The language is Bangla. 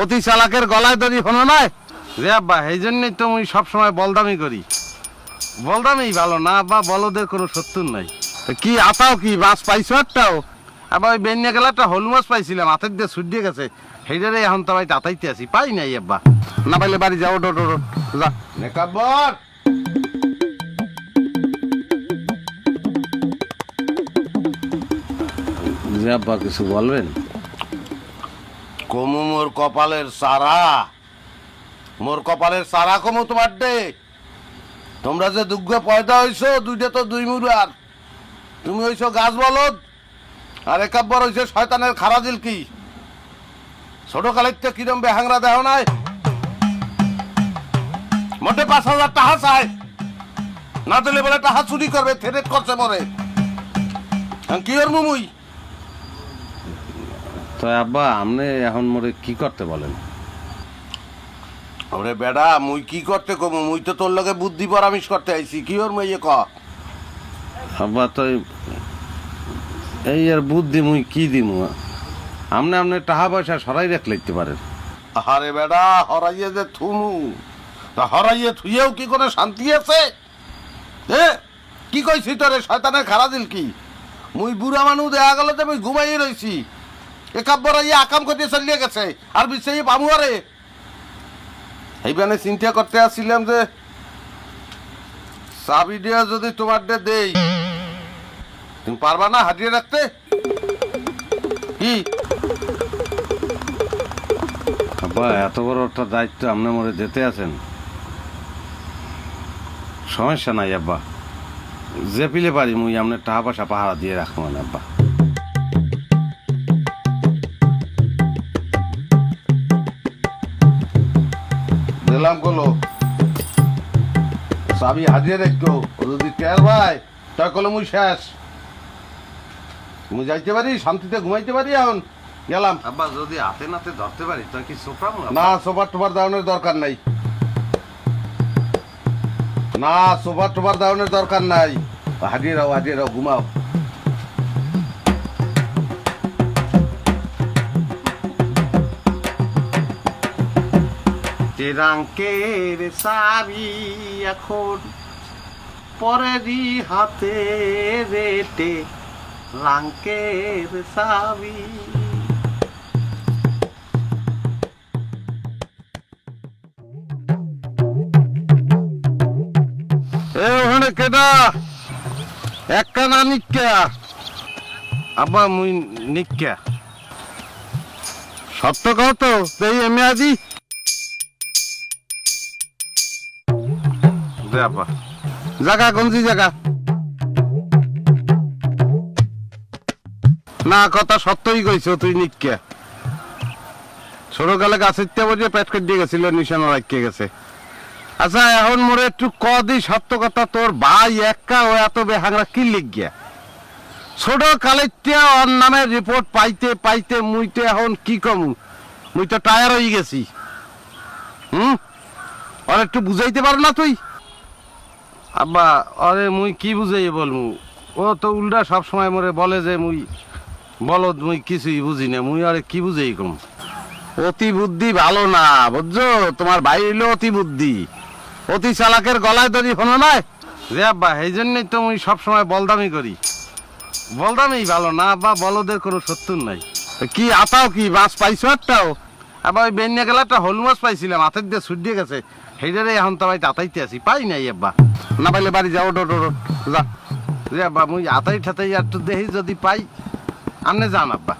অতি চালাকের গলায় দড়ি হলো নয় রে আব্বা, এই জন্যই তো মুই সবসময় বলদামি করি। বলদামি ভালো না আব্বা, বলদের কোনো শত্রু নাই। কি আতাও কি মাছ পাইছো একটাও? আবার ওই বেনিয়া গেলে একটা হলু মাছ পাইছিলাম, হাতের দিয়ে ছুটিয়ে গেছে, সেইটারে এখন তো ভাই তাতাইতে আছি, পাই নাই আব্বা। না পাইলে বাড়ি যাও, ডো যা নেকাব্বর। জি আব্বা, কিছু বলবেন? কমু মোর কপালের সারা, মোর কপালের সারা কমু তোমার ডে। তোমরা যে দুগ্গ পয়দা হইছো, দুইটা তো দুই মুরার। তুমি হইছো গাছ বলদ, আর একাব্বর হইছে শয়তানের খারাজিল। কি ছোট কালের কিরম বেহাংরা দেহ নাই, মোটে 5,000 টাকা চাই, না দিলে বলে টাকা চুরি করবে, থেরেট করছে মরে। কি ওর মুমুই তো আব্বা, আপনি এখন মোরে কি করতে বলেন? ওরে বেডা, মুই কি করতে কমু? মুই তো তোর লগে বুদ্ধি পরামর্শ করতে আইছি। কি ওর মেয়ে ক আব্বা, তো এই আর বুদ্ধি মুই কি দিমু? আপনি টাকা পয়সা সরাই রাখ লিখতে পারেন। আরে বেডা, হরাইয়ে যে থুমু, তা হরাইয়ে থুইয়েও কি কোনো শান্তি আছে? কি কইছি তোরে, শয়তানের খারাজিল কি? মুই বুড়া মানুষ দেখা গেল যে মুই ঘুমাইয়ে রইছি, একাব্বর ইয়ে আকাম করতে চলিয়ে গেছে, আর বিছে পামু। আরে এইখানে চিন্তা করতে আসছিলাম যে চাবি দিয়া যদি তোমার দেই, তুমি পারবা না হাজিয়ে রাখতে? কি আব্বা, এত বড় একটা দায়িত্ব আপনি মোরে দিতে আছেন, সমস্যা নাই আব্বা, যে পিলে পারি মুই আপনার টাকা পয়সা পাহারা দিয়ে রাখবো না আব্বা। দিলাম কলো, চাবি হাজিয়ে রাখতো। যদি টের ভাই তাই কলো মুই শেষ, মুই যাইতে পারি, শান্তিতে ঘুমাইতে পারি। এখন গেলাম। আব্বা, যদি হাতে নাতে ধরতে পারি তো কি সোফা? না, সোফার টোফার দাউনের দরকার নাই। না, সোফার টোফার দাউনের দরকার নাই। হাজিয়ে রাও, ঘুমাও। রাঙ্কের সাবি এখন পরেরই হাতে রেটে, রাঙ্কের সাবি। ওখানে কেডা একটা না নিকা? আব্বা, মুই নিকা। সত্য কত এই এমনি আজি আব্বা, জায়গা কোনজি জায়গা না, কথা সত্যই কইছো তুই নিকা। ছোটকালে গাছের তে বসে পেট করে দিয়ে গেছিল, নিশানা রাখিয়ে গেছে। আচ্ছা, এখন মোরে একটু কদি সত্য কথা, তোর ভাই একা ও এত বেহাংরা কি লিখ গিয়া? ছোট কালেতে ওর নামে রিপোর্ট পাইতে পাইতে মুই তো এখন কি কমু, মুই তো টায়ার হয়ে গেছি। ওর একটু বুঝাইতে পারো না তুই? আব্বা, আরে মুই কি বুঝাই বলমু? ও তো উল্টা সব সময় মোরে বলে যে মুই বলদ, মুই কিছুই বুঝি না। মুই আরে কি বুঝাই কম? অতি বুদ্ধি ভালো না, বুঝছো? তোমার ভাই হইলো অতি বুদ্ধি, অতি চালাকের গলায় দড়ি হলো নয় রে আব্বা, এই জন্যই তো মুই সবসময় বলদামি করি। বলদামি ভালো না আব্বা, বলদের কোনো শত্রু নাই। কি আতাও কি মাছ পাইছো একটাও? আবার ওই বেনিয়া গেলে একটা হলু মাছ পাইছিলাম, হাতের দিয়ে ছুটিয়ে গেছে, সেইটারে এখন তো ভাই তাতাইতে আছি, পাই নাই আব্বা। না পাইলে বাড়ি যাও, ডো যা রে আব্বা, মুই আতাই ঠাতাই একটু দেখি যদি পাই। আপনি যান আব্বা।